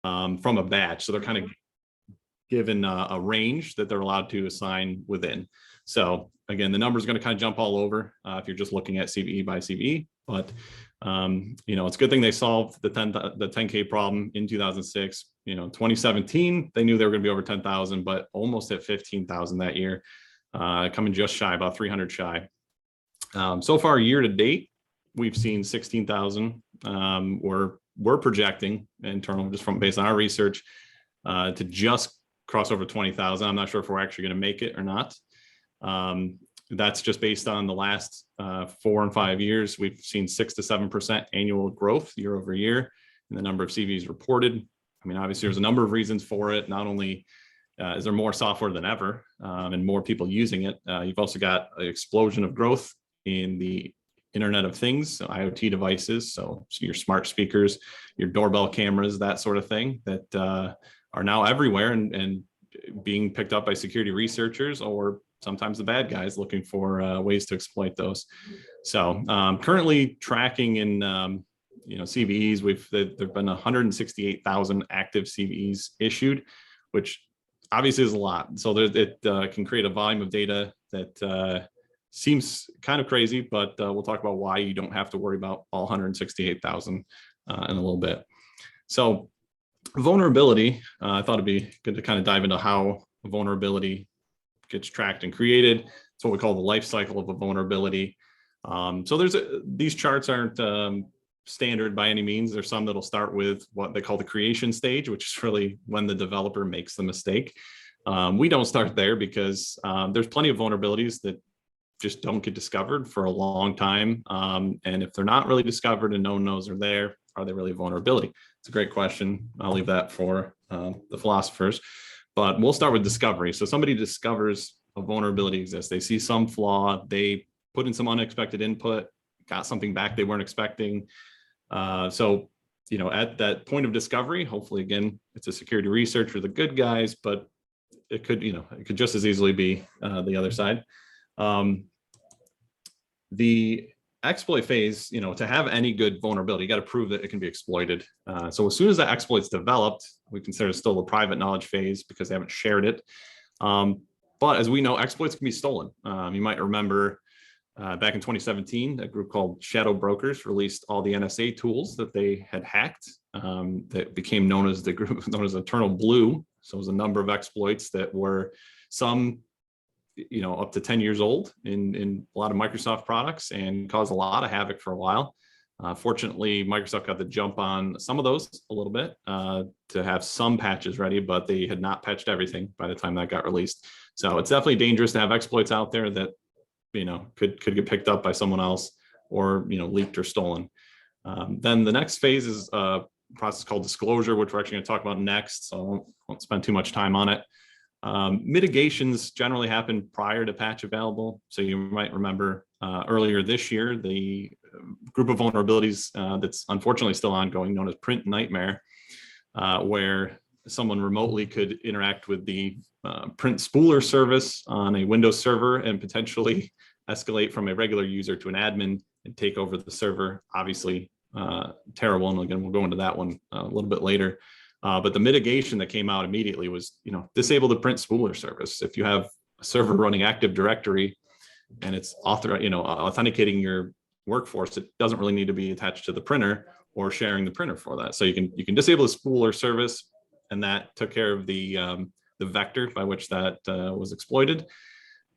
from a batch. So they're kind of given a range that they're allowed to assign within. So again, the number is going to kind of jump all over if you're just looking at CVE by CVE. But it's a good thing they solved the 10K problem in 2006. 2017 they knew they were going to be over 10,000, but almost at 15,000 that year, coming just shy, about 300 shy. So far, year to date, we've seen 16,000. We're projecting internal, just based on our research, to just cross over 20,000. I'm not sure if we're actually going to make it or not. That's just based on the last 4 and 5 years. We've seen 6 to 7% annual growth year over year in the number of CVs reported. I mean, obviously, there's a number of reasons for it. Not only is there more software than ever and more people using it, you've also got an explosion of growth in the Internet of Things, so IoT devices, so your smart speakers, your doorbell cameras, that sort of thing, that are now everywhere and being picked up by security researchers or sometimes the bad guys looking for ways to exploit those. So currently tracking in CVEs, there've been 168,000 active CVEs issued, which obviously is a lot. So it can create a volume of data that seems kind of crazy, but we'll talk about why you don't have to worry about all 168,000 in a little bit. So vulnerability, I thought it'd be good to kind of dive into how a vulnerability gets tracked and created. It's what we call the life cycle of a vulnerability. So these charts aren't standard by any means. There's some that'll start with what they call the creation stage, which is really when the developer makes the mistake. We don't start there because there's plenty of vulnerabilities that just don't get discovered for a long time. And if they're not really discovered and no one knows they're there, are they really a vulnerability? It's a great question. I'll leave that for the philosophers. But we'll start with discovery. So somebody discovers a vulnerability exists. They see some flaw. They put in some unexpected input, got something back they weren't expecting. So at that point of discovery, hopefully, again, it's a security researcher, the good guys, but it could just as easily be the other side. The exploit phase, to have any good vulnerability, you got to prove that it can be exploited. So as soon as that exploit's developed, we consider it still a private knowledge phase because they haven't shared it. But as we know, exploits can be stolen. You might remember back in 2017, a group called Shadow Brokers released all the NSA tools that they had hacked that became known as the group known as Eternal Blue. So it was a number of exploits that were some up to 10 years old in a lot of Microsoft products and caused a lot of havoc for a while. Fortunately, Microsoft got the jump on some of those a little bit to have some patches ready, but they had not patched everything by the time that got released. So it's definitely dangerous to have exploits out there that could get picked up by someone else or leaked or stolen. Then the next phase is a process called disclosure, which we're actually going to talk about next. So I won't spend too much time on it. Mitigations generally happen prior to patch available. So you might remember earlier this year, the group of vulnerabilities that's unfortunately still ongoing, known as Print Nightmare, where someone remotely could interact with the print spooler service on a Windows server and potentially escalate from a regular user to an admin and take over the server. Obviously terrible. And again, we'll go into that one a little bit later. But the mitigation that came out immediately was, disable the print spooler service. If you have a server running Active Directory and it's authenticating your workforce, it doesn't really need to be attached to the printer or sharing the printer for that. So you can disable the spooler service, and that took care of the vector by which that was exploited.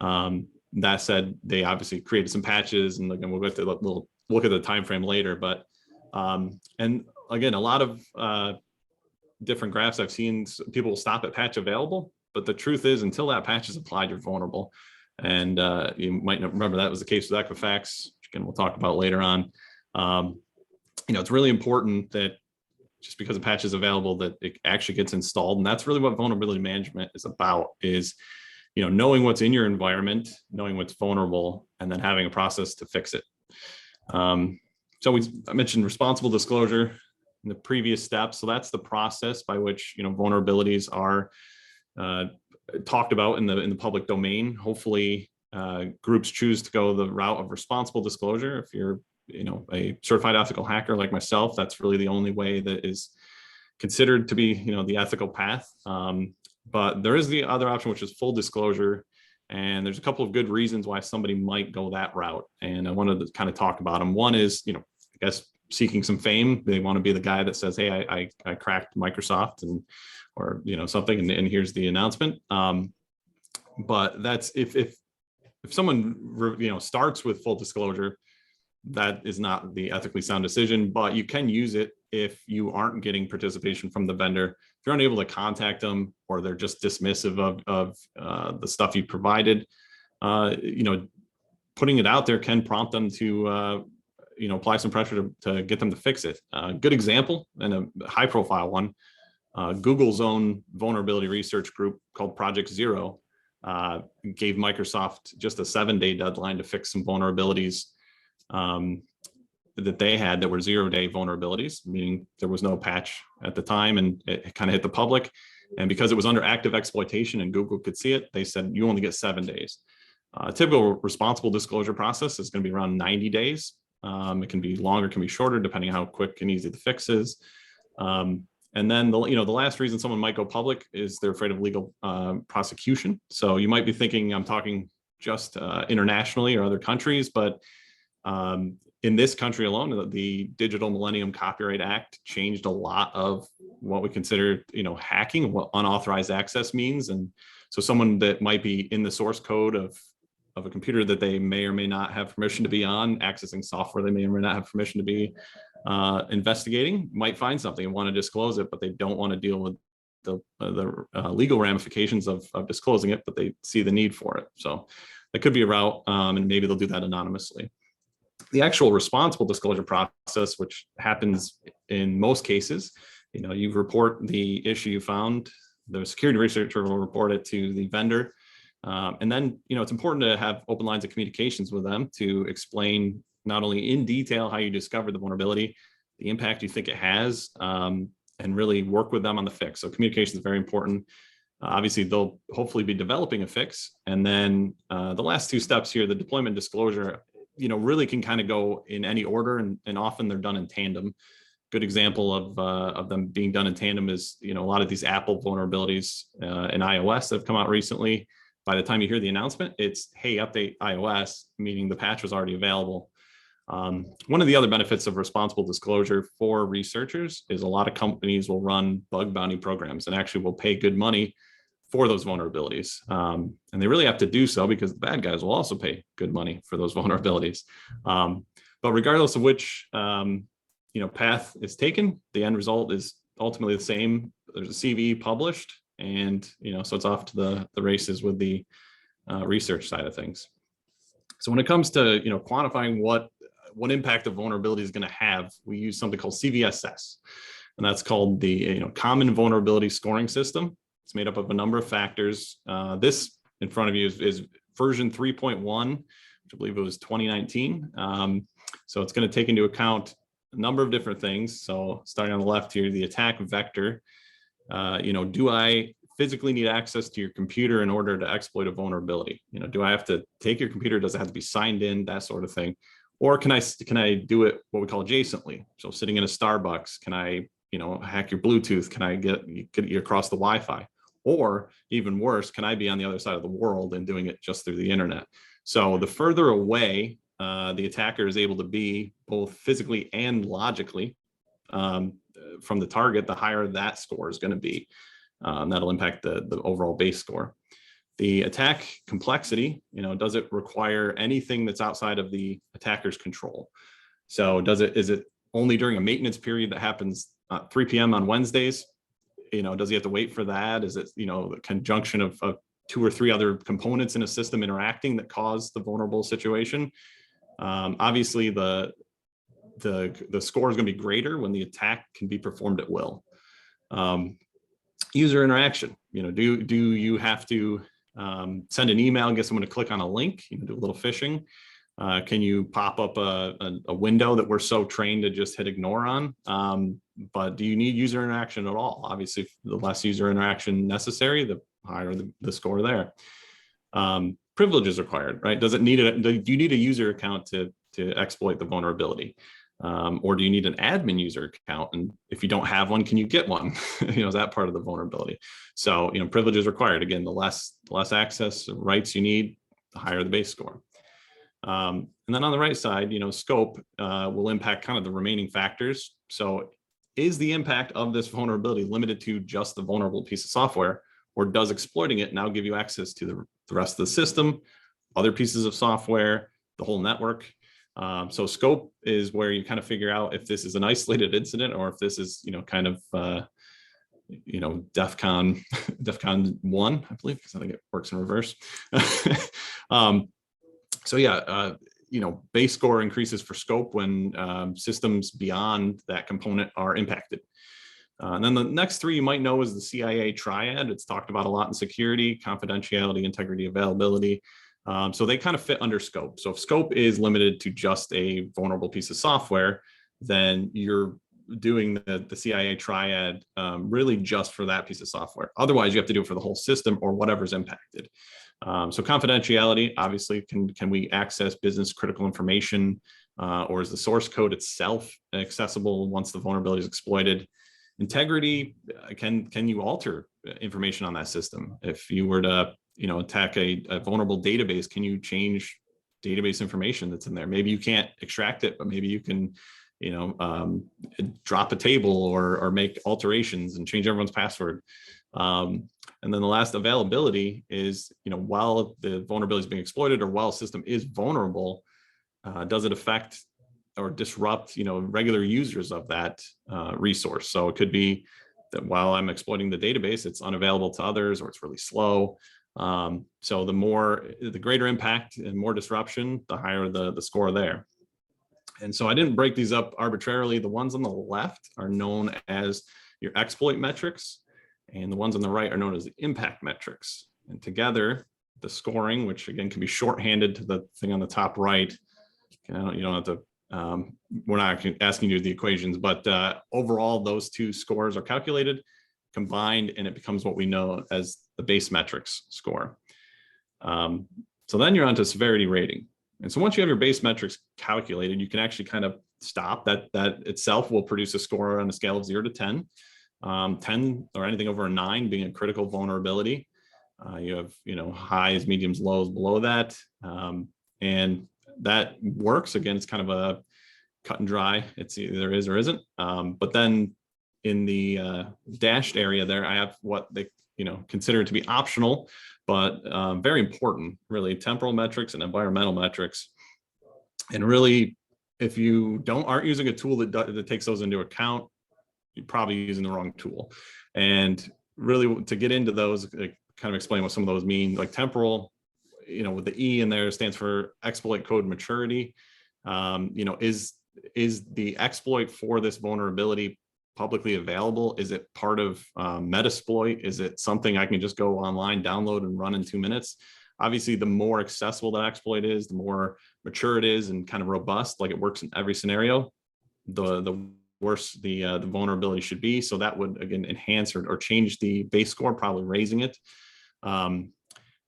That said, they obviously created some patches, and again, we'll look at the time frame later. But and again, a lot of different graphs I've seen, people will stop at patch available, but the truth is until that patch is applied, you're vulnerable. And you might not remember that was the case with Equifax, which again, we'll talk about later on. It's really important that just because a patch is available, that it actually gets installed. And that's really what vulnerability management is about, is knowing what's in your environment, knowing what's vulnerable, and then having a process to fix it. So I mentioned responsible disclosure in the previous step. So that's the process by which vulnerabilities are talked about in the public domain. Hopefully, groups choose to go the route of responsible disclosure. If you're a certified ethical hacker like myself, that's really the only way that is considered to be, the ethical path. But there is the other option, which is full disclosure. And there's a couple of good reasons why somebody might go that route. And I wanted to kind of talk about them. One is, I guess seeking some fame. They want to be the guy that says, hey, I cracked Microsoft or something, and here's the announcement. But that's if someone starts with full disclosure, that is not the ethically sound decision, but you can use it if you aren't getting participation from the vendor. If you're unable to contact them, or they're just dismissive of the stuff you provided, putting it out there can prompt them to apply some pressure to get them to fix it. Good example, and a high profile one, Google's own vulnerability research group called Project Zero gave Microsoft just a 7-day deadline to fix some vulnerabilities that they had that were 0-day vulnerabilities, meaning there was no patch at the time, and it kind of hit the public. And because it was under active exploitation and Google could see it, they said you only get 7 days. A typical responsible disclosure process is going to be around 90 days. It can be longer, can be shorter, depending on how quick and easy the fix is. And then the last reason someone might go public is they're afraid of legal prosecution. So you might be thinking I'm talking just internationally or other countries, but in this country alone, the Digital Millennium Copyright Act changed a lot of what we consider, hacking, what unauthorized access means. And so someone that might be in the source code of a computer that they may or may not have permission to be on, accessing software they may or may not have permission to be investigating, might find something and want to disclose it, but they don't want to deal with the legal ramifications of disclosing it, but they see the need for it. So that could be a route, and maybe they'll do that anonymously. The actual responsible disclosure process, which happens in most cases, you report the issue you found, the security researcher will report it to the vendor. And then, it's important to have open lines of communications with them to explain not only in detail how you discovered the vulnerability, the impact you think it has, and really work with them on the fix. So communication is very important. Obviously, they'll hopefully be developing a fix. And then the last two steps here, the deployment disclosure, really can kind of go in any order, and often they're done in tandem. Good example of them being done in tandem is, a lot of these Apple vulnerabilities in iOS that have come out recently. By the time you hear the announcement, it's, hey, update iOS, meaning the patch was already available. One of the other benefits of responsible disclosure for researchers is a lot of companies will run bug bounty programs and actually will pay good money for those vulnerabilities. And they really have to do so because the bad guys will also pay good money for those vulnerabilities. But regardless of which path is taken, the end result is ultimately the same. There's a CV published, and so it's off to the races with the research side of things. So when it comes to quantifying what impact a vulnerability is going to have, we use something called CVSS, and that's called the Common Vulnerability Scoring System. It's made up of a number of factors. This in front of you is version 3.1, which I believe it was 2019. So it's going to take into account a number of different things. So starting on the left here, the attack vector. Do I physically need access to your computer in order to exploit a vulnerability? Do I have to take your computer? Does it have to be signed in? That sort of thing. Or can I do it what we call adjacently? So sitting in a Starbucks, can I hack your Bluetooth? Can I get you across the Wi-Fi? Or even worse, can I be on the other side of the world and doing it just through the internet? So the further away the attacker is able to be, both physically and logically, from the target, the higher that score is going to be. That'll impact the overall base score. The attack complexity, does it require anything that's outside of the attacker's control? So is it only during a maintenance period that happens at 3 p.m. on Wednesdays? Does he have to wait for that? Is it, the conjunction of 2 or 3 other components in a system interacting that cause the vulnerable situation? Obviously, the score is going to be greater when the attack can be performed at will. User interaction, do you have to send an email and get someone to click on a link, do a little phishing? Can you pop up a window that we're so trained to just hit ignore on? But do you need user interaction at all? Obviously, the less user interaction necessary, the higher the score there. Privilege is required, right? Do you need a user account to exploit the vulnerability? Or do you need an admin user account? And if you don't have one, can you get one? Is that part of the vulnerability? So, privileges required. Again, the less access rights you need, the higher the base score. And then on the right side, scope will impact kind of the remaining factors. So is the impact of this vulnerability limited to just the vulnerable piece of software, or does exploiting it now give you access to the rest of the system, other pieces of software, the whole network? So scope is where you kind of figure out if this is an isolated incident or if this is, kind of, DEFCON 1, I believe, because I think it works in reverse. So yeah, base score increases for scope when systems beyond that component are impacted. And then the next three you might know is the CIA triad. It's talked about a lot in security: confidentiality, integrity, availability. So they kind of fit under scope. So if scope is limited to just a vulnerable piece of software, then you're doing the CIA triad really just for that piece of software. Otherwise, you have to do it for the whole system or whatever's impacted. So confidentiality, obviously, can we access business critical information, or is the source code itself accessible once the vulnerability is exploited? Integrity, can you alter information on that system? If you were to attack a vulnerable database, can you change database information that's in there? Maybe you can't extract it, but maybe you can drop a table or make alterations and change everyone's password. And then the last, availability, is while the vulnerability is being exploited or while a system is vulnerable, does it affect or disrupt regular users of that resource? So it could be that while I'm exploiting the database, it's unavailable to others, or it's really slow. So the greater impact and more disruption, the higher the score there. And so I didn't break these up arbitrarily. The ones on the left are known as your exploit metrics, and the ones on the right are known as the impact metrics. And together, the scoring, which again can be shorthanded to the thing on the top right, you don't have to, we're not asking you the equations, but overall, those two scores are calculated, combined, and it becomes what we know as the base metrics score. So then you're onto severity rating. And so once you have your base metrics calculated, you can actually kind of stop. That itself will produce a score on a scale of 0 to 10. 10 or anything over a 9 being a critical vulnerability. You have highs, mediums, lows below that. And that works. Again, it's kind of a cut and dry. It's either there is or isn't. But then in the dashed area there, I have what they consider to be optional, but very important, really: temporal metrics and environmental metrics. And really, if you aren't using a tool that takes those into account, you're probably using the wrong tool. And really, to get into those, kind of explain what some of those mean. Like temporal, with the E in there, stands for exploit code maturity. Is the exploit for this vulnerability publicly available? Is it part of Metasploit? Is it something I can just go online, download, and run in 2 minutes? Obviously, the more accessible that exploit is, the more mature it is and kind of robust, like it works in every scenario, the worse the vulnerability should be. So that would, again, enhance or change the base score, probably raising it. The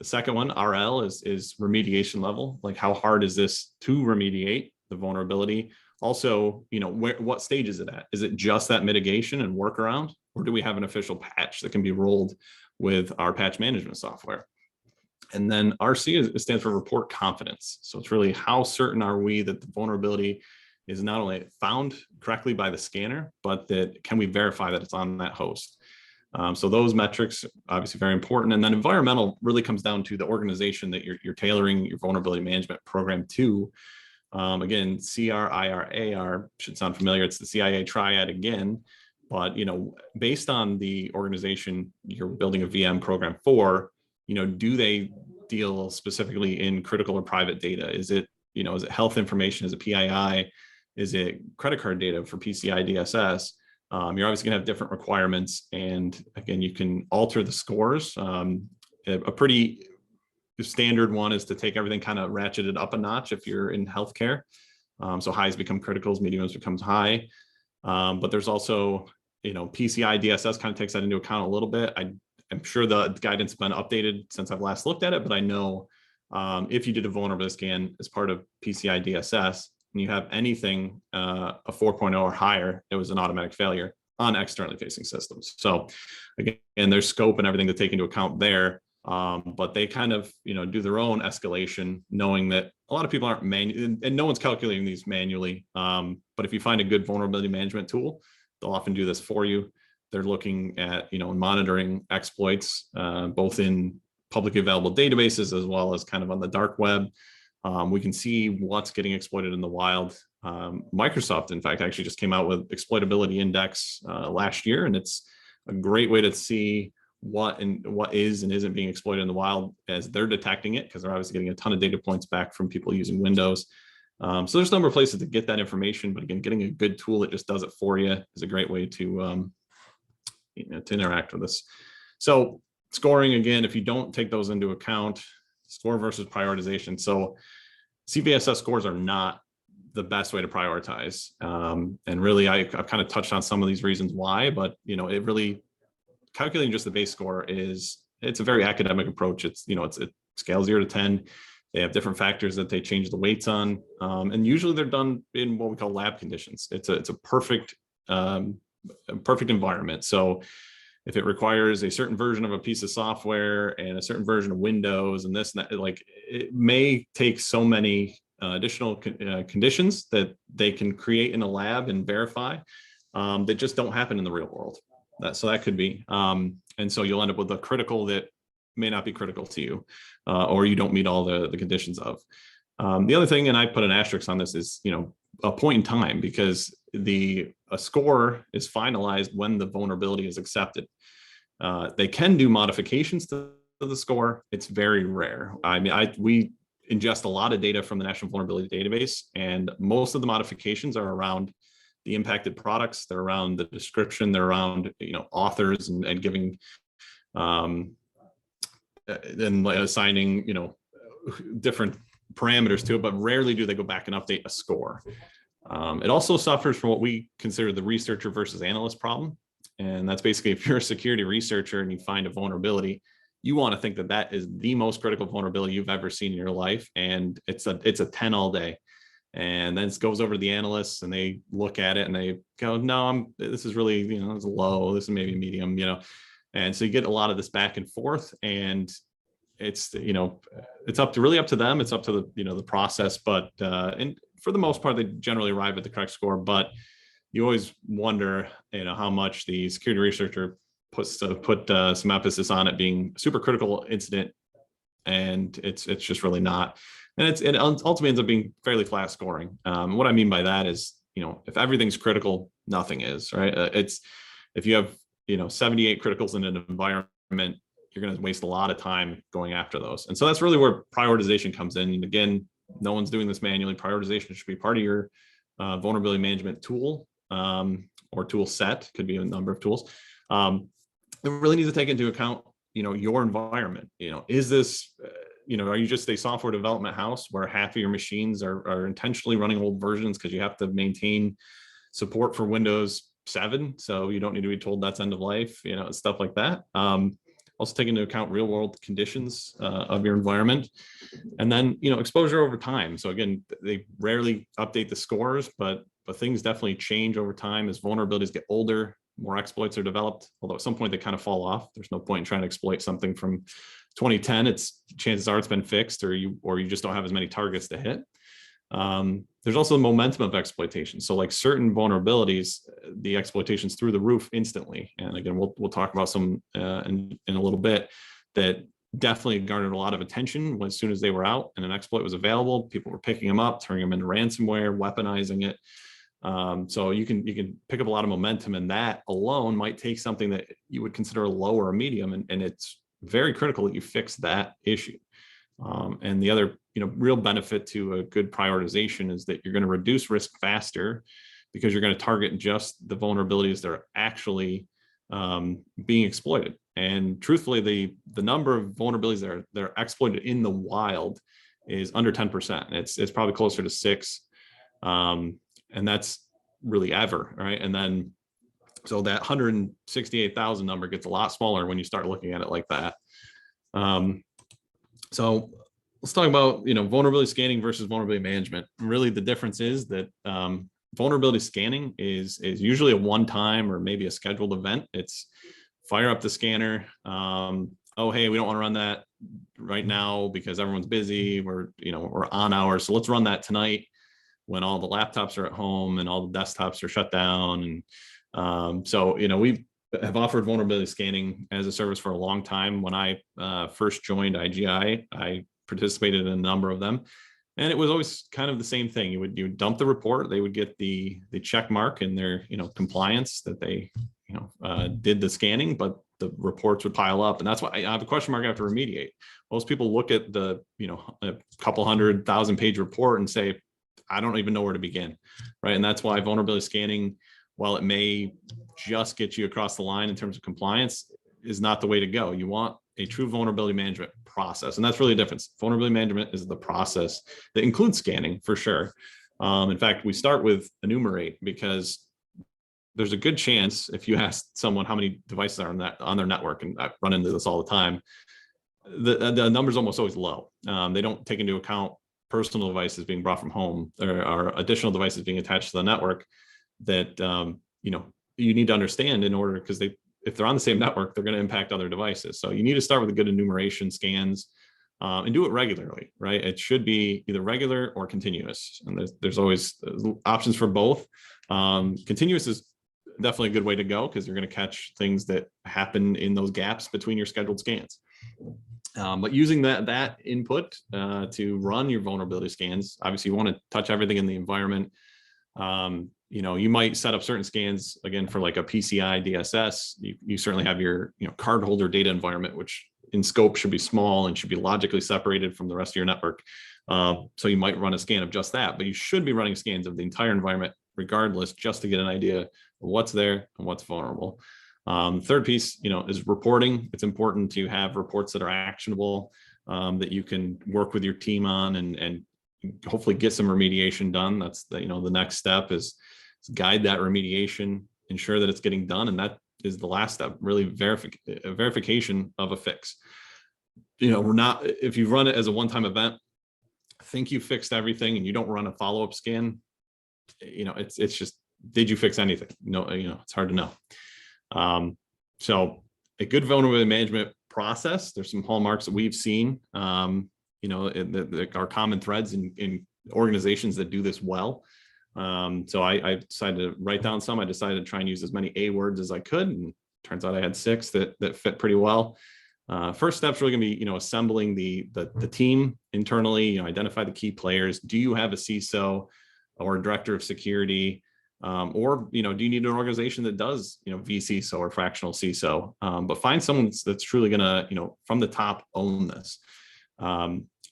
second one, RL, is remediation level. Like, how hard is this to remediate the vulnerability? Also, what stage is it at? Is it just that mitigation and workaround, or do we have an official patch that can be rolled with our patch management software? And then RC stands for report confidence. So it's really, how certain are we that the vulnerability is not only found correctly by the scanner, but that can we verify that it's on that host? So those metrics, obviously very important. And then environmental really comes down to the organization that you're tailoring your vulnerability management program to. Again, CRIRAR should sound familiar. It's the CIA triad again, but based on the organization you're building a VM program for, do they deal specifically in critical or private data? Is it health information? Is it PII? Is it credit card data for PCI DSS? You're obviously gonna have different requirements, and again, you can alter the scores. A pretty standard one is to take everything kind of ratcheted up a notch if you're in healthcare. So highs become criticals, mediums becomes high. But there's also, PCI DSS kind of takes that into account a little bit. I'm sure the guidance has been updated since I've last looked at it, but I know if you did a vulnerability scan as part of PCI DSS, and you have anything a 4.0 or higher, it was an automatic failure on externally facing systems. So again, there's scope and everything to take into account there. But they kind of, do their own escalation, knowing that a lot of people aren't manual, and no one's calculating these manually. But if you find a good vulnerability management tool, they'll often do this for you. They're looking at, monitoring exploits, both in publicly available databases as well as kind of on the dark web. We can see what's getting exploited in the wild. Microsoft, in fact, actually just came out with exploitability index last year, and it's a great way to see what is and isn't being exploited in the wild as they're detecting it, because they're obviously getting a ton of data points back from people using Windows. So there's a number of places to get that information, but again, getting a good tool that just does it for you is a great way to to interact with this. So scoring, again, if you don't take those into account, score versus prioritization. So CVSS scores are not the best way to prioritize. And really, I've kind of touched on some of these reasons why, but it really, calculating just the base score it's a very academic approach. It scales 0 to 10. They have different factors that they change the weights on. And usually they're done in what we call lab conditions. It's a perfect environment. So if it requires a certain version of a piece of software and a certain version of Windows and this and that, like, it may take so many additional conditions that they can create in a lab and verify that just don't happen in the real world. So that could be. And so you'll end up with a critical that may not be critical to you, or you don't meet all the conditions of. The other thing, and I put an asterisk on this, is a point in time, because a score is finalized when the vulnerability is accepted. They can do modifications to the score. It's very rare. I mean, we ingest a lot of data from the National Vulnerability Database, and most of the modifications are around the impacted products. They're around the description. They're around authors and giving and assigning different parameters to it, but rarely do they go back and update a score. It also suffers from what we consider the researcher versus analyst problem. And that's basically, if you're a security researcher and you find a vulnerability, you want to think that that is the most critical vulnerability you've ever seen in your life. And it's a 10 all day. And then it goes over to the analysts and they look at it and they go, no, this is really, it's low. This is maybe medium, And so you get a lot of this back and forth, and it's, it's up to them. It's up to the process, but, and for the most part, they generally arrive at the correct score, but you always wonder, how much the security researcher put some emphasis on it being a super critical incident. And it's just really not. And it ultimately ends up being fairly flat scoring. What I mean by that is, if everything's critical, nothing is, right? If you have, 78 criticals in an environment, you're going to waste a lot of time going after those. And so that's really where prioritization comes in. And again, no one's doing this manually. Prioritization should be part of your vulnerability management tool or tool set. Could be a number of tools. It really needs to take into account, your environment. Is this, are you just a software development house where half of your machines are intentionally running old versions because you have to maintain support for Windows 7, so you don't need to be told that's end of life, stuff like that. Also take into account real world conditions of your environment, and then exposure over time. So again, they rarely update the scores, but things definitely change over time as vulnerabilities get older. More exploits are developed, although at some point they kind of fall off. There's no point in trying to exploit something from 2010. Chances are it's been fixed, or you just don't have as many targets to hit. There's also the momentum of exploitation. So like certain vulnerabilities, the exploitation's through the roof instantly. And again, we'll talk about some in a little bit that definitely garnered a lot of attention as soon as they were out and an exploit was available. People were picking them up, turning them into ransomware, weaponizing it. So you can pick up a lot of momentum, and that alone might take something that you would consider a low or a medium, and it's very critical that you fix that issue. And the other, real benefit to a good prioritization is that you're going to reduce risk faster, because you're going to target just the vulnerabilities that are actually being exploited. And truthfully, the number of vulnerabilities that are exploited in the wild is under 10%. It's probably closer to 6. And that's really ever, right? And then, so that 168,000 number gets a lot smaller when you start looking at it like that. So let's talk about, vulnerability scanning versus vulnerability management. Really, the difference is that vulnerability scanning is usually a one-time or maybe a scheduled event. It's fire up the scanner. Oh, hey, we don't want to run that right now because everyone's busy. We're on hours, so let's run that tonight when all the laptops are at home and all the desktops are shut down. And so we have offered vulnerability scanning as a service for a long time. When I first joined IGI, I participated in a number of them, and it was always kind of the same thing. You would dump the report, they would get the check mark in their compliance that they did the scanning, but the reports would pile up, and that's why I have a question mark I have to remediate. Most people look at the a couple 100,000 page report and say, I don't even know where to begin, right? And that's why vulnerability scanning, while it may just get you across the line in terms of compliance, is not the way to go. You want a true vulnerability management process, and that's really the difference. Vulnerability management is the process that includes scanning for sure. In fact, we start with enumerate because there's a good chance if you ask someone how many devices are on their network, and I run into this all the time, the number's almost always low. They don't take into account personal devices being brought from home or additional devices being attached to the network that you need to understand in order, because if they're on the same network, they're going to impact other devices. So you need to start with a good enumeration scans and do it regularly, right? It should be either regular or continuous, and there's always options for both. Continuous is definitely a good way to go because you're going to catch things that happen in those gaps between your scheduled scans. But using that input to run your vulnerability scans, obviously you want to touch everything in the environment. You might set up certain scans, again, for like a PCI DSS. You certainly have your cardholder data environment, which in scope should be small and should be logically separated from the rest of your network. So you might run a scan of just that, but you should be running scans of the entire environment regardless, just to get an idea of what's there and what's vulnerable. Third piece, is reporting. It's important to have reports that are actionable, that you can work with your team on and hopefully get some remediation done. That's the next step is guide that remediation, ensure that it's getting done. And that is the last step, really verification of a fix. If you run it as a one-time event, think you fixed everything and you don't run a follow-up scan, it's just, did you fix anything? No, it's hard to know. So a good vulnerability management process, there's some hallmarks that we've seen, are common threads in organizations that do this well. So I decided to write down some. I decided to try and use as many A words as I could, and turns out I had 6 that fit pretty well. First step's really gonna be, assembling the team internally, identify the key players. Do you have a CISO or a director of security? Or, do you need an organization that does, vCISO or fractional CISO? But find someone that's truly gonna, from the top own this.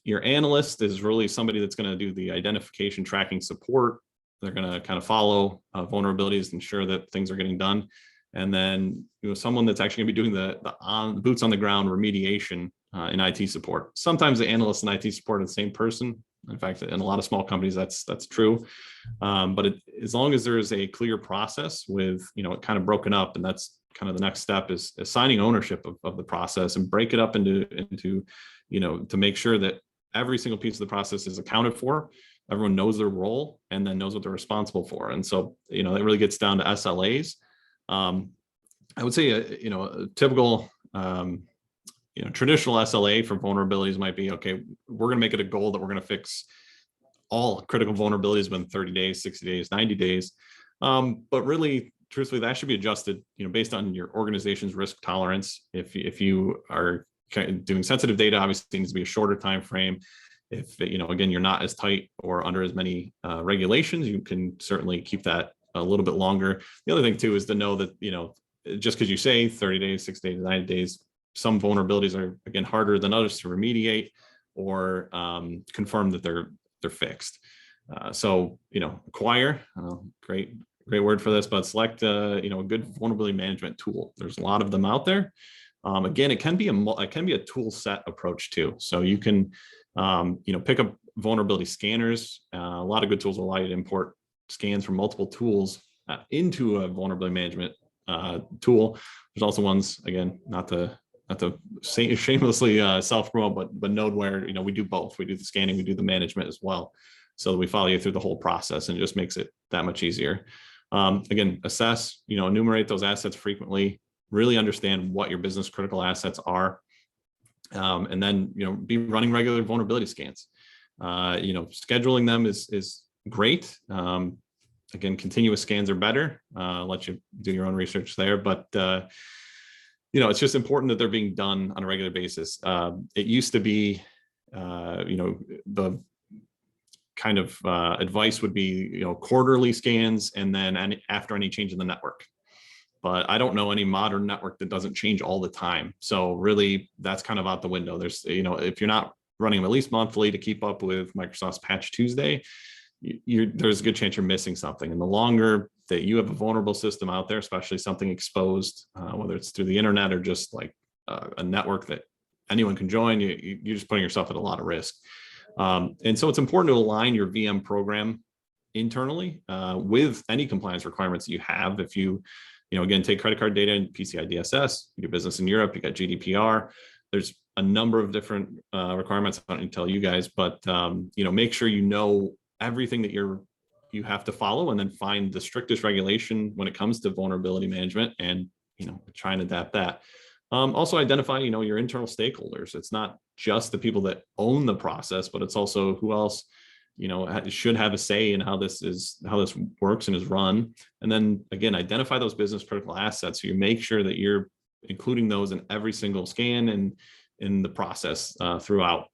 Your analyst is really somebody that's gonna do the identification, tracking, support. They're gonna kind of follow vulnerabilities, ensure that things are getting done. And then, someone that's actually gonna be doing the boots on the ground remediation in IT support. Sometimes the analyst and IT support are the same person. In fact, in a lot of small companies, that's true. But as long as there is a clear process with, it kind of broken up, and that's kind of the next step is assigning ownership of the process and break it up into, to make sure that every single piece of the process is accounted for. Everyone knows their role and then knows what they're responsible for. And so, that really gets down to SLAs. I would say, a typical, traditional SLA for vulnerabilities might be, okay, we're going to make it a goal that we're going to fix all critical vulnerabilities within 30 days, 60 days, 90 days. But really, truthfully, that should be adjusted, based on your organization's risk tolerance. If you are doing sensitive data, obviously it needs to be a shorter time frame. If, again, you're not as tight or under as many regulations, you can certainly keep that a little bit longer. The other thing too is to know that, just because you say 30 days, 60 days, 90 days, some vulnerabilities are, again, harder than others to remediate or confirm that they're fixed. So, acquire, great word for this, but select a good vulnerability management tool. There's a lot of them out there. Again, it can be a tool set approach too. So you can pick up vulnerability scanners. A lot of good tools allow you to import scans from multiple tools into a vulnerability management tool. There's also ones, again, not to not to say shamelessly self-promote, but Nodeware, we do both. We do the scanning, we do the management as well. So we follow you through the whole process, and it just makes it that much easier. Again, assess, enumerate those assets frequently, really understand what your business critical assets are. And then, be running regular vulnerability scans. Scheduling them is great. Again, continuous scans are better. I'll let you do your own research there, but it's just important that they're being done on a regular basis. It used to be, the kind of advice would be, quarterly scans, and then after any change in the network. But I don't know any modern network that doesn't change all the time. So really, that's kind of out the window. There's, if you're not running them at least monthly to keep up with Microsoft's Patch Tuesday, there's a good chance you're missing something. And the longer that you have a vulnerable system out there, especially something exposed, whether it's through the internet or just like a network that anyone can join, you're just putting yourself at a lot of risk. And so it's important to align your VM program internally with any compliance requirements that you have. If you, again, take credit card data and PCI DSS, you do business in Europe, you got GDPR. There's a number of different requirements. I don't need to tell you guys, but make sure you know everything that you have to follow, and then find the strictest regulation when it comes to vulnerability management, and try and adapt that. Also identify, your internal stakeholders. It's not just the people that own the process, but it's also who else, should have a say in how this works and is run. And then again, identify those business critical assets. So you make sure that you're including those in every single scan and in the process throughout.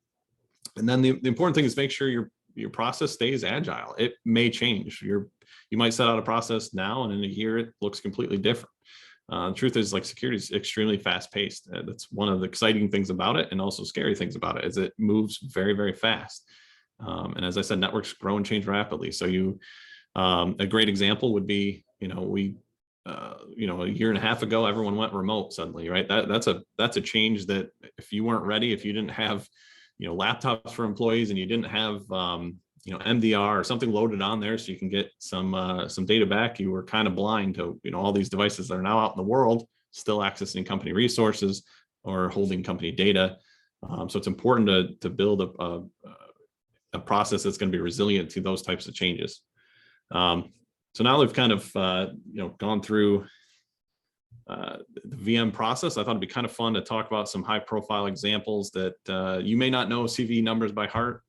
And then the important thing is make sure your process stays agile. It may change. You might set out a process now, and in a year it looks completely different. The truth is, like, security is extremely fast paced. That's one of the exciting things about it, and also scary things about it, is it moves very, very fast. And as I said, networks grow and change rapidly. So a great example would be, a year and a half ago, everyone went remote suddenly, right? That's a change that if you weren't ready, if you didn't have, laptops for employees, and you didn't have, MDR or something loaded on there so you can get some data back, you were kind of blind to, all these devices that are now out in the world, still accessing company resources or holding company data. So it's important to build a process that's going to be resilient to those types of changes. So now we've kind of, gone through the VM process. I thought it'd be kind of fun to talk about some high profile examples that you may not know CV numbers by heart,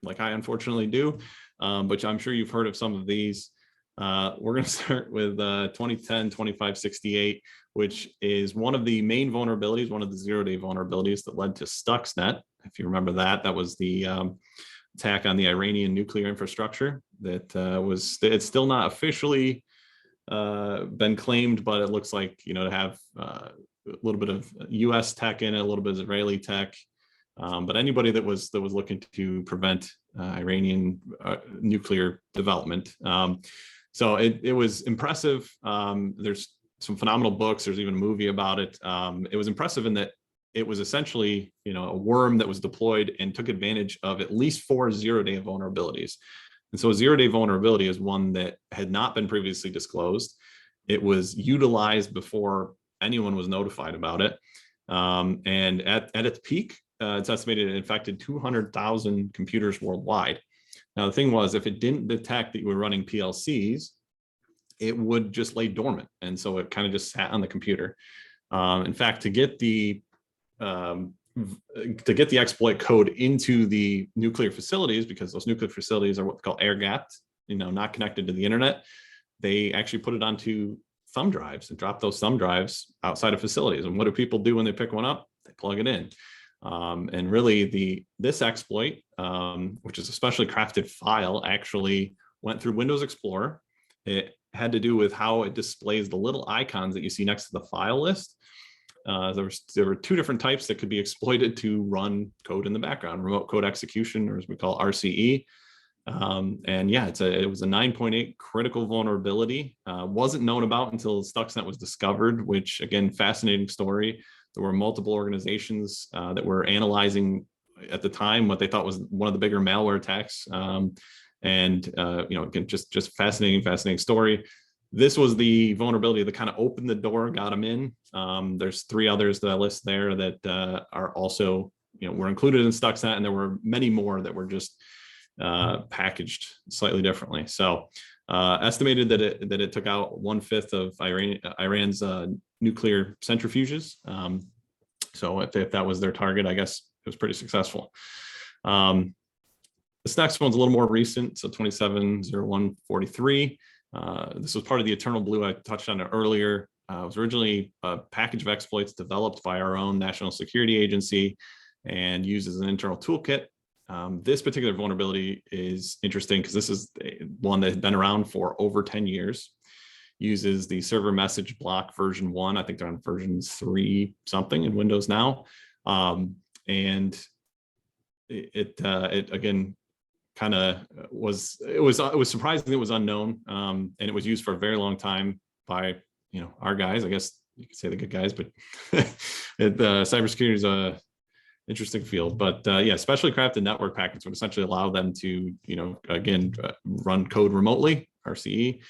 like I unfortunately do, but I'm sure you've heard of some of these. We're going to start with 2010-2568, which is one of the main vulnerabilities, one of the zero-day vulnerabilities that led to Stuxnet. If you remember that was the attack on the Iranian nuclear infrastructure that it's still not officially been claimed, but it looks like, to have a little bit of US tech in it, a little bit of Israeli tech. But anybody that was looking to prevent Iranian nuclear development. So it was impressive. There's some phenomenal books. There's even a movie about it. It was impressive in that it was essentially, a worm that was deployed and took advantage of at least 4 zero-day vulnerabilities. And so a zero-day vulnerability is one that had not been previously disclosed. It was utilized before anyone was notified about it. And at its peak, it's estimated it infected 200,000 computers worldwide. Now, the thing was, if it didn't detect that you were running PLCs, it would just lay dormant. And so it kind of just sat on the computer. In fact, to get the exploit code into the nuclear facilities, because those nuclear facilities are what they call air gapped, not connected to the internet, they actually put it onto thumb drives and drop those thumb drives outside of facilities. And what do people do when they pick one up? They plug it in. And really this exploit, which is a specially crafted file, actually went through Windows Explorer. It had to do with how it displays the little icons that you see next to the file list. There were 2 different types that could be exploited to run code in the background: remote code execution, or as we call RCE. And yeah, it was a 9.8 critical vulnerability. Wasn't known about until Stuxnet was discovered, which, again, fascinating story. There were multiple organizations that were analyzing at the time what they thought was one of the bigger malware attacks. Again, just fascinating story. This was the vulnerability that kind of opened the door, got them in. There's 3 others that I list there that are also, were included in Stuxnet, and there were many more that were just packaged slightly differently. So estimated that it took out 1/5 of Iran's nuclear centrifuges. So if that was their target, I guess it was pretty successful. This next one's a little more recent, so 27/01/43. This was part of the Eternal Blue. I touched on it earlier. It was originally a package of exploits developed by our own National Security Agency and used as an internal toolkit. This particular vulnerability is interesting because this is one that has been around for over 10 years. Uses the server message block version 1. I think they're on version 3 something in Windows now. And it again, kind of was surprising it was unknown, and it was used for a very long time by our guys. I guess you could say the good guys, but cybersecurity is a interesting field. But yeah, specially crafted network packets would essentially allow them to again run code remotely, RCE.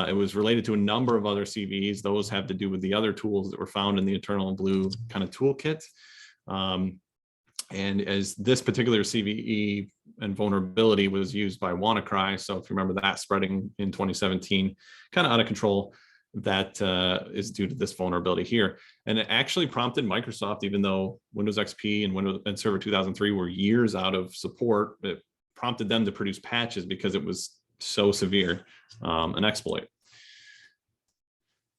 It was related to a number of other CVEs. Those have to do with the other tools that were found in the Eternal Blue kind of toolkit. And as this particular CVE and vulnerability was used by WannaCry, so if you remember that spreading in 2017, kind of out of control, that is due to this vulnerability here. And it actually prompted Microsoft, even though Windows XP and Windows and Server 2003 were years out of support, it prompted them to produce patches because it was so severe, an exploit.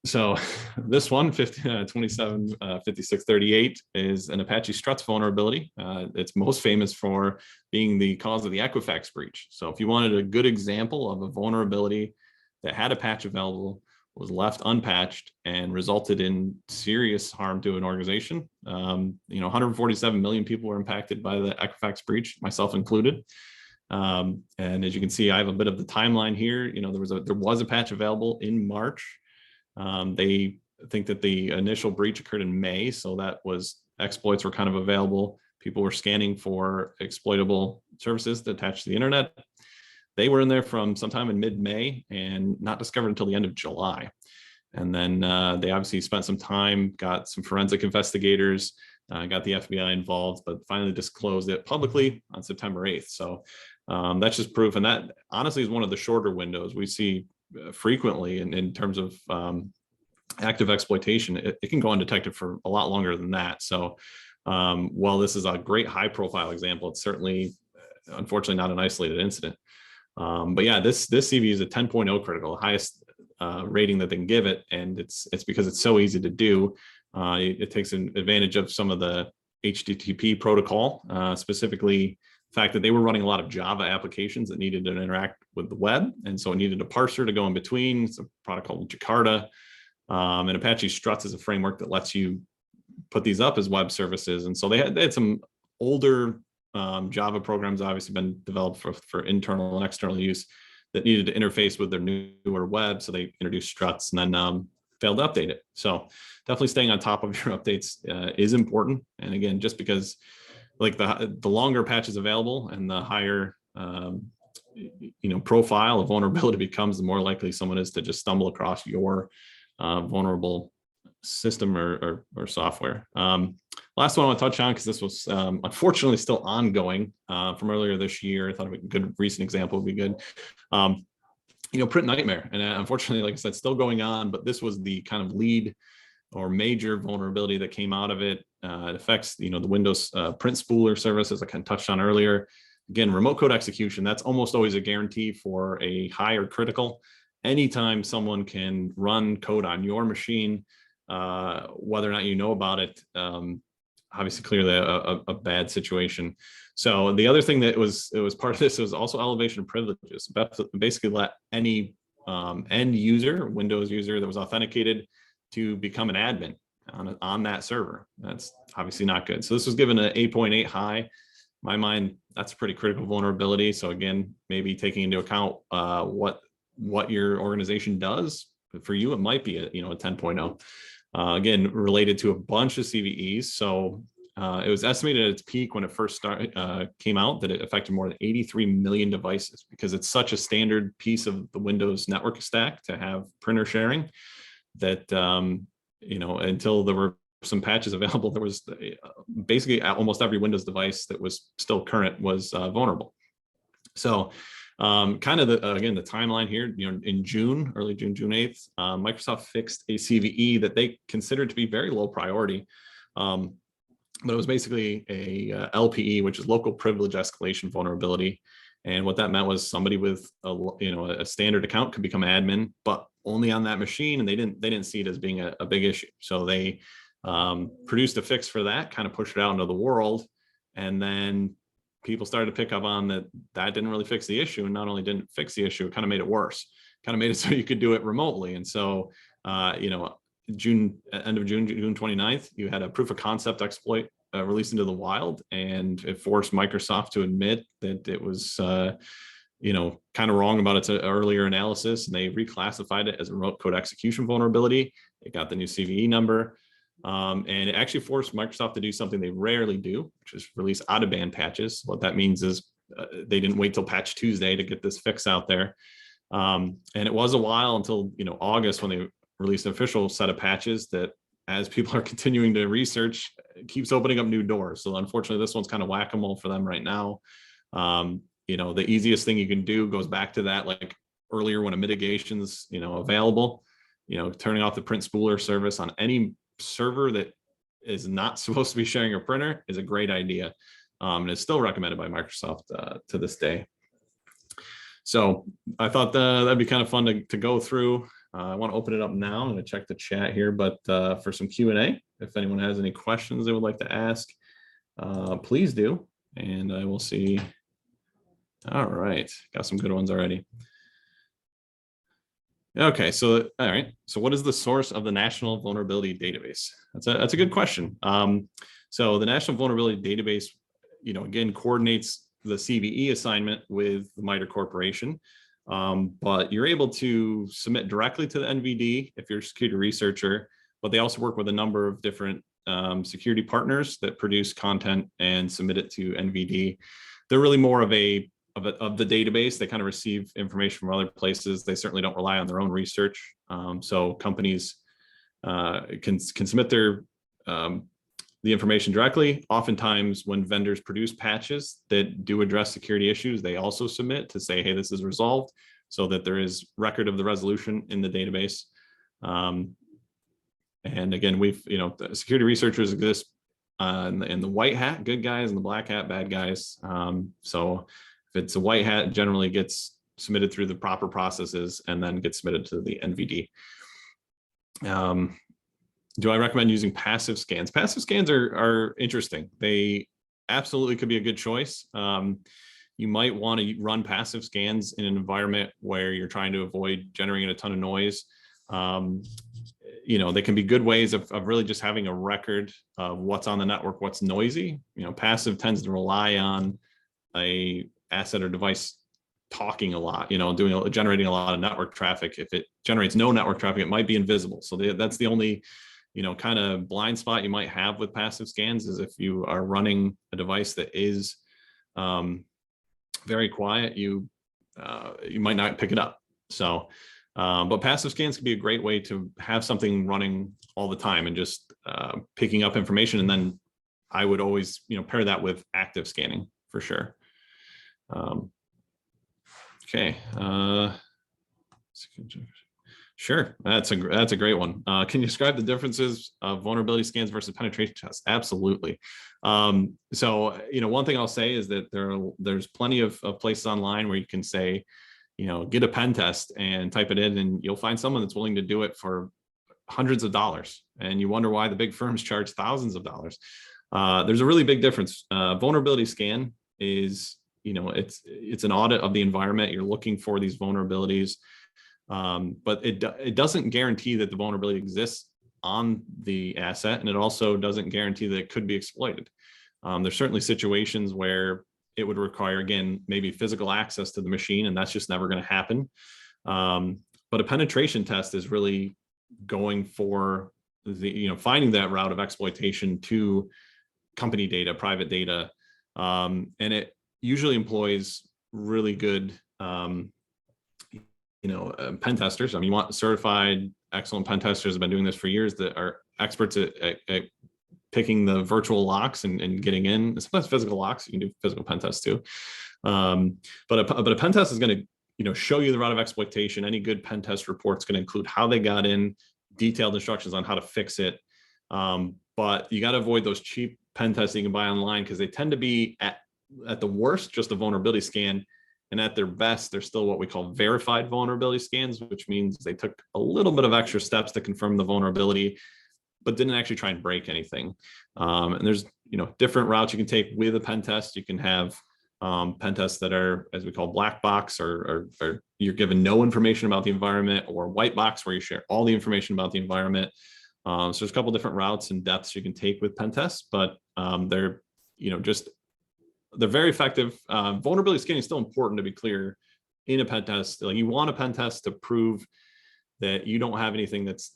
So this one, 275638, is an Apache Struts vulnerability. It's most famous for being the cause of the Equifax breach. So if you wanted a good example of a vulnerability that had a patch available, was left unpatched, and resulted in serious harm to an organization, 147 million people were impacted by the Equifax breach, myself included. And as you can see, I have a bit of the timeline here. There was a patch available in March. They think that the initial breach occurred in May, so that was exploits were kind of available. People were scanning for exploitable services that attach to the internet. They were in there from sometime in mid-May and not discovered until the end of July. And then they obviously spent some time, got some forensic investigators, got the FBI involved, but finally disclosed it publicly on September 8th. So that's just proof. And that honestly is one of the shorter windows we see frequently in terms of active exploitation. It can go undetected for a lot longer than that. So while this is a great high profile example, it's certainly, unfortunately, not an isolated incident. But yeah, this CV is a 10.0 critical, the highest rating that they can give it. And it's because it's so easy to do. It takes advantage of some of the HTTP protocol, specifically the fact that they were running a lot of Java applications that needed to interact with the web. And so it needed a parser to go in between. It's a product called Jakarta. And Apache Struts is a framework that lets you put these up as web services. And so they had some older Java programs obviously been developed for internal and external use that needed to interface with their newer web. So they introduced Struts and then failed to update it. So definitely staying on top of your updates is important. And again, just because like the longer patch is available and the higher profile of vulnerability becomes, the more likely someone is to just stumble across your vulnerable system or software. Last one I want to touch on, because this was unfortunately still ongoing from earlier this year. I thought a good recent example would be good. Print Nightmare, and unfortunately, like I said, still going on. But this was the kind of lead or major vulnerability that came out of it. It affects the Windows print spooler service, as I kind of touched on earlier. Again, remote code execution, that's almost always a guarantee for a high or critical. Anytime someone can run code on your machine, whether or not you know about it, obviously clearly a bad situation. So the other thing that was part of this was also elevation of privileges. Basically let any end user, Windows user that was authenticated to become an admin on that server. That's obviously not good. So this was given an 8.8 high. In my mind, that's a pretty critical vulnerability. So again, maybe taking into account what your organization does. For you, it might be a 10.0. Again, related to a bunch of CVEs. So It was estimated at its peak when it first came out that it affected more than 83 million devices, because it's such a standard piece of the Windows network stack to have printer sharing that, until there were some patches available, there was basically almost every Windows device that was still current was vulnerable. So kind of again, the timeline here, in June, early June, June 8th, Microsoft fixed a CVE that they considered to be very low priority. But it was basically a LPE, which is local privilege escalation vulnerability. And what that meant was somebody with a standard account could become admin, but only on that machine, and they didn't see it as being a big issue. So they produced a fix for that, kind of pushed it out into the world, and then people started to pick up on that didn't really fix the issue, and not only didn't fix the issue, it kind of made it worse. Kind of made it so you could do it remotely. And so June 29th, you had a proof of concept exploit released into the wild, and it forced Microsoft to admit that it was kind of wrong about its earlier analysis, and they reclassified it as a remote code execution vulnerability. It got the new CVE number, and it actually forced Microsoft to do something they rarely do, which is release out-of-band patches. What that means is they didn't wait till Patch Tuesday to get this fix out there, and it was a while until August when they released an official set of patches that, as people are continuing to research, keeps opening up new doors. So unfortunately, this one's kind of whack-a-mole for them right now. The easiest thing you can do goes back to that, like earlier when a mitigation's available, turning off the print spooler service on any server that is not supposed to be sharing a printer is a great idea. And it's still recommended by Microsoft to this day. So I thought that'd be kind of fun to go through. I want to open it up now. I'm going to check the chat here, but for some Q&A, if anyone has any questions they would like to ask, please do. And I will see. All right, got some good ones already. Okay, so all right. So what is the source of the National Vulnerability Database? That's a good question. So the National Vulnerability Database, again, coordinates the CVE assignment with the MITRE Corporation. But you're able to submit directly to the NVD if you're a security researcher, but they also work with a number of different security partners that produce content and submit it to NVD. They're really more of the database. They kind of receive information from other places. They certainly don't rely on their own research. So companies can submit the information directly. Oftentimes when vendors produce patches that do address security issues, they also submit to say, hey, this is resolved, so that there is record of the resolution in the database. And again, the security researchers exist in the white hat, good guys, and the black hat, bad guys. So if it's a white hat, it generally gets submitted through the proper processes and then gets submitted to the NVD. Do I recommend using passive scans? Passive scans are interesting. They absolutely could be a good choice. You might want to run passive scans in an environment where you're trying to avoid generating a ton of noise. They can be good ways of really just having a record of what's on the network, what's noisy. Passive tends to rely on a asset or device talking a lot, generating a lot of network traffic. If it generates no network traffic, it might be invisible. So that's the only kind of blind spot you might have with passive scans, is if you are running a device that is very quiet, you might not pick it up. So, but passive scans can be a great way to have something running all the time and just picking up information. And then I would always, pair that with active scanning for sure. Okay. Sure, that's a great one. Can you describe the differences of vulnerability scans versus penetration tests? Absolutely. So, one thing I'll say is that there's plenty of places online where you can say, get a pen test and type it in, and you'll find someone that's willing to do it for hundreds of dollars. And you wonder why the big firms charge thousands of dollars. There's a really big difference. Vulnerability scan is, it's an audit of the environment. You're looking for these vulnerabilities. But it doesn't guarantee that the vulnerability exists on the asset, and it also doesn't guarantee that it could be exploited. There's certainly situations where it would require, again, maybe physical access to the machine, and that's just never going to happen. But a penetration test is really going for finding that route of exploitation to company data, private data, and it usually employs really good, pen testers. I mean, you want certified, excellent pen testers have been doing this for years that are experts at picking the virtual locks and getting in. Sometimes physical locks, you can do physical pen tests too. But a pen test is going to show you the route of exploitation. Any good pen test report is going to include how they got in, detailed instructions on how to fix it. But you got to avoid those cheap pen tests you can buy online, because they tend to be at the worst just a vulnerability scan, and at their best they're still what we call verified vulnerability scans, which means they took a little bit of extra steps to confirm the vulnerability but didn't actually try and break anything. And there's different routes you can take with a pen test. You can have pen tests that are, as we call, black box, or you're given no information about the environment, or white box, where you share all the information about the environment. So there's a couple different routes and depths you can take with pen tests, but they're very effective. Vulnerability scanning is still important, to be clear, in a pen test. Like, you want a pen test to prove that you don't have anything that's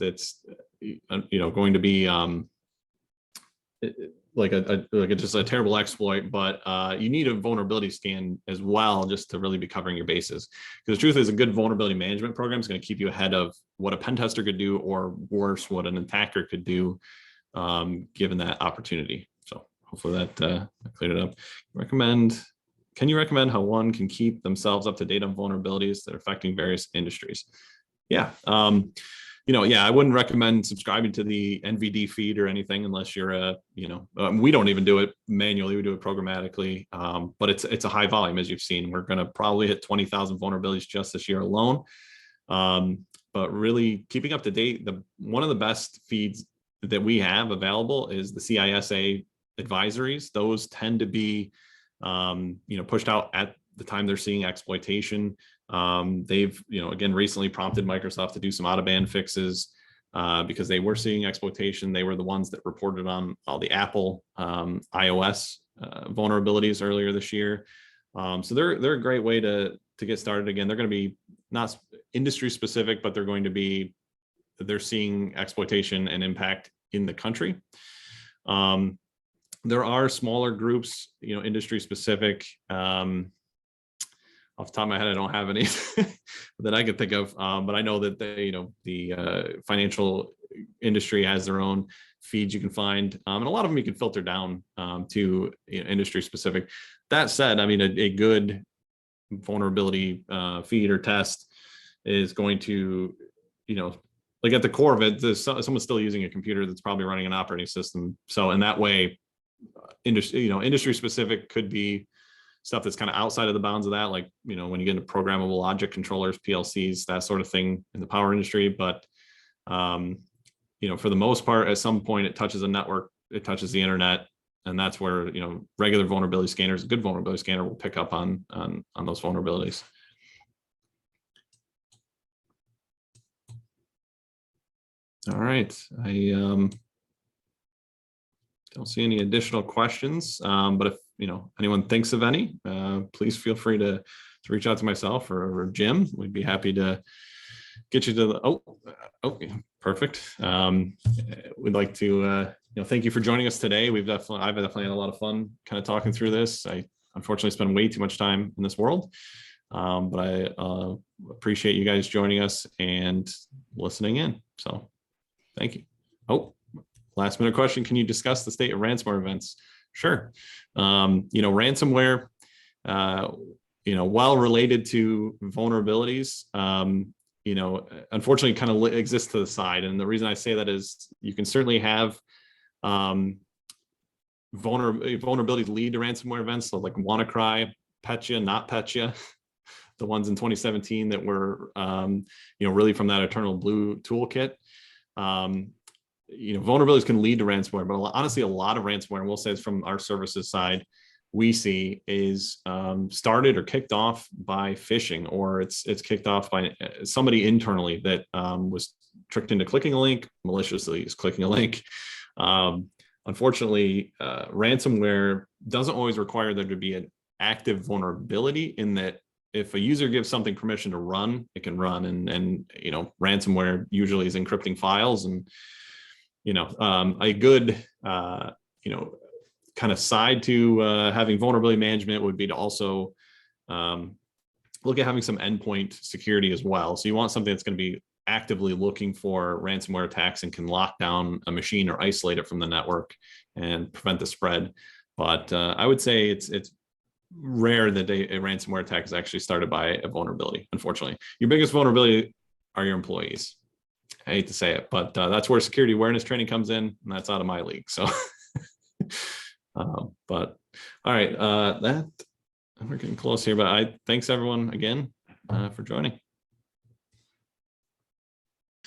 going to be just a terrible exploit, but you need a vulnerability scan as well, just to really be covering your bases. Because the truth is, a good vulnerability management program is going to keep you ahead of what a pen tester could do, or worse, what an attacker could do, given that opportunity. So hopefully that cleared it up. Can you recommend how one can keep themselves up to date on vulnerabilities that are affecting various industries? Yeah. I wouldn't recommend subscribing to the NVD feed or anything unless you're we don't even do it manually. We do it programmatically, but it's a high volume, as you've seen. We're going to probably hit 20,000 vulnerabilities just this year alone. But really keeping up to date, one of the best feeds that we have available is the CISA advisories. Those tend to be pushed out at the time they're seeing exploitation. They've again recently prompted Microsoft to do some out-of-band fixes because they were seeing exploitation. They were the ones that reported on all the Apple iOS vulnerabilities earlier this year. So they're a great way to get started. Again, they're going to be not industry specific, but they're seeing exploitation and impact in the country. There are smaller groups, industry specific. Off the top of my head, I don't have any that I could think of, but I know that the financial industry has their own feeds you can find, and a lot of them you can filter down to industry specific. That said, I mean, a good vulnerability feed or test is going to, like at the core of it, someone's still using a computer that's probably running an operating system. So in that way, industry specific could be stuff that's kind of outside of the bounds of that, like when you get into programmable logic controllers, PLCs, that sort of thing in the power industry. But for the most part, at some point it touches a network, it touches the internet, and that's where regular vulnerability scanners, a good vulnerability scanner, will pick up on those vulnerabilities. All right, I don't see any additional questions, but if anyone thinks of any, please feel free to reach out to myself or Jim. We'd be happy to get you to the perfect. We'd like to thank you for joining us today. I've definitely had a lot of fun kind of talking through this. I unfortunately spend way too much time in this world, but I appreciate you guys joining us and listening in. So thank you. Last minute question. Can you discuss the state of ransomware events? Sure. Ransomware, while related to vulnerabilities, unfortunately kind of exists to the side. And the reason I say that is you can certainly have vulnerabilities lead to ransomware events. So like WannaCry, Petya, not Petya, the ones in 2017 that were, really from that Eternal Blue toolkit. Vulnerabilities can lead to ransomware, but honestly, a lot of ransomware, and we'll say it's from our services side, we see is started or kicked off by phishing, or it's kicked off by somebody internally that was tricked into clicking a link, maliciously is clicking a link. Unfortunately, ransomware doesn't always require there to be an active vulnerability, in that if a user gives something permission to run, it can run, and ransomware usually is encrypting files. And a good kind of side to having vulnerability management would be to also look at having some endpoint security as well. So you want something that's going to be actively looking for ransomware attacks and can lock down a machine or isolate it from the network and prevent the spread. But I would say it's rare that a ransomware attack is actually started by a vulnerability. Unfortunately, your biggest vulnerability are your employees. I hate to say it, but that's where security awareness training comes in, and that's out of my league. So, but all right, that we're getting close here. But thanks everyone again for joining.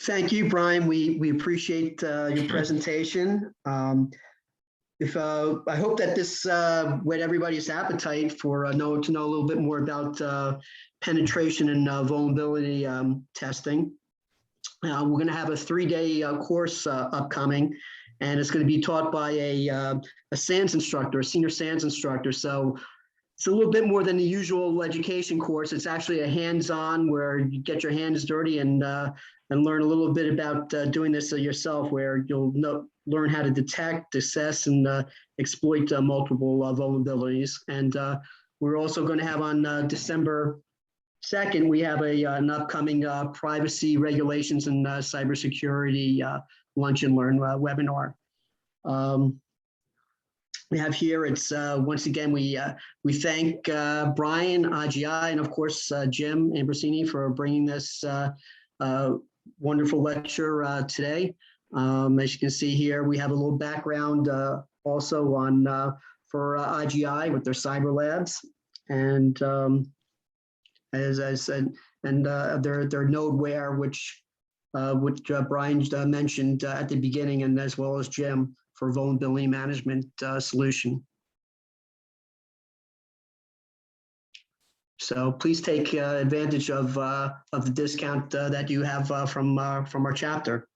Thank you, Brian. We appreciate your presentation. I hope that this whet everybody's appetite for to know a little bit more about penetration and vulnerability testing. We're going to have a 3-day course upcoming, and it's going to be taught by a SANS instructor, a senior SANS instructor. So it's a little bit more than the usual education course. It's actually a hands-on where you get your hands dirty and learn a little bit about doing this yourself, where you'll learn how to detect, assess, and exploit multiple vulnerabilities. And we're also going to have on December 2nd, we have an upcoming privacy regulations and cybersecurity lunch and learn webinar. We have here, it's once again, we thank Brian, IGI, and of course, Jim Ambrosini for bringing this wonderful lecture today. As you can see here, we have a little background also on for IGI with their cyber labs, and as I said, and their nodeware, which Brian mentioned at the beginning, and as well as Jim for vulnerability management solution. So please take advantage of the discount that you have from our chapter.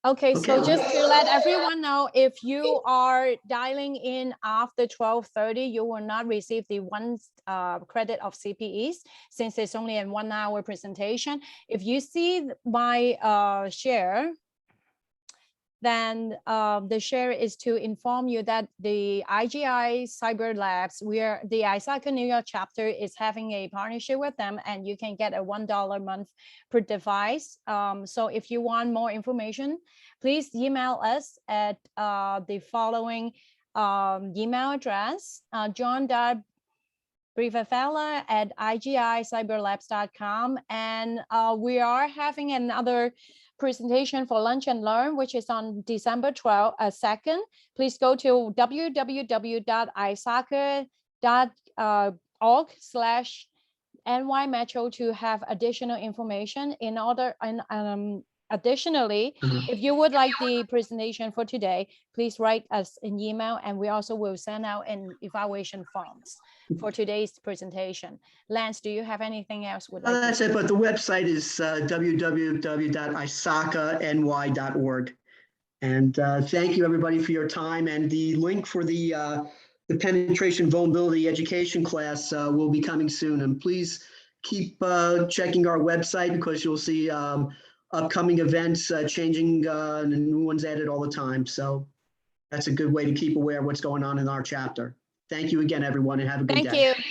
Okay, so just to let everyone know, if you are dialing in after 12:30, you will not receive the 1 credit of CPEs, since it's only a 1-hour presentation. If you see my share, then the share is to inform you that the IGI Cyber Labs, where the ISACA New York chapter is having a partnership with them, and you can get a $1 a month per device. So if you want more information, please email us at the following email address, john.brivafella@igicyberlabs.com. And we are having another presentation for Lunch and Learn, which is on December 2nd. Please go to www.isaca.org/NY Metro to have additional information. Additionally, if you would like the presentation for today, please write us an email, and we also will send out an evaluation forms for today's presentation. Lance, do you have anything else? That's it, but the website is www.isacany.org. And thank you, everybody, for your time. And the link for the penetration vulnerability education class will be coming soon. And please keep checking our website, because you'll see upcoming events changing and new ones added all the time. So that's a good way to keep aware of what's going on in our chapter. Thank you again, everyone, and have a good day. Thank you.